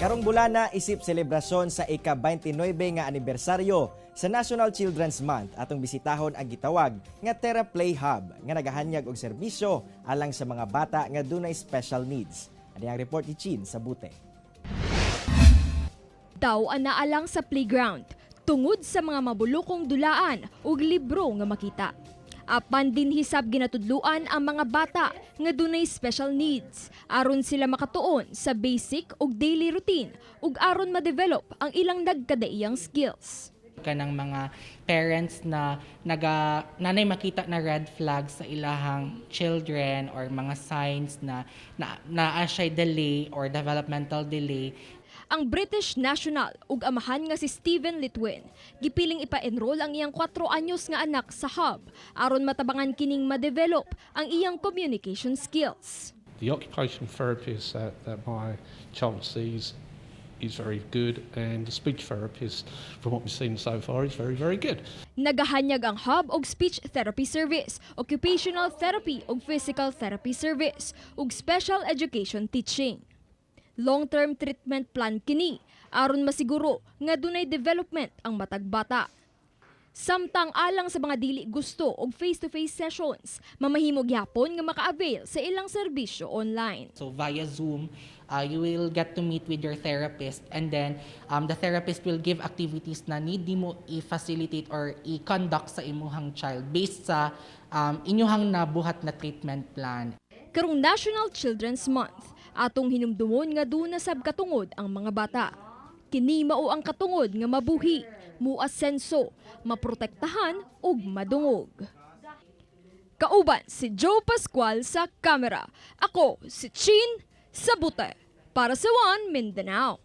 Karong bulana isip selebrasyon sa ika-29 nga anibersaryo sa National Children's Month atong bisitahon ang gitawag nga TerraPlay Hub nga nagahanyag og serbisyo alang sa mga bata nga dunay special needs. Ani ang report ni Chin sa Bute. Daw ang naalang sa playground tungod sa mga mabulokong dulaan ug libro nga makita. Apan din hisab ginatudluan ang mga bata nga dunay special needs aron sila makatuon sa basic ug daily routine ug aron ma-develop ang ilang nagkadaiyang skills. Kanang mga parents na nanay makita na red flags sa ilahang children or mga signs na siya delay or developmental delay. Ang British national ug amahan nga si Stephen Litwin gipiling ipa-enroll ang iyang 4 anyos nga anak sa hub aron matabangan kining ma-develop ang iyang communication skills. The occupational therapist that my child sees is very good, and the speech therapist, from what we've seen so far, is very, very good. Nagahanyag ang hub og speech therapy service, occupational therapy ug physical therapy service ug special education teaching. Long-term treatment plan kini aron masiguro nga dunay development ang matag bata. Samtang alang sa mga dili gusto og face-to-face sessions, mamahimog yapon nga maka-avail sa ilang serbisyo online. So via Zoom, you will get to meet with your therapist, and then the therapist will give activities na need mo i-facilitate or i-conduct sa imuhang child based sa inyuhang nabuhat na treatment plan. Karong National Children's Month, atong hinumdumon nga duna sab katungod ang mga bata. Kini mao ang katungod nga mabuhi, muasenso, maprotektahan ug madungog. Kauban si Joe Pascual sa kamera. Ako si Chin sa Bute para sa One Mindanao.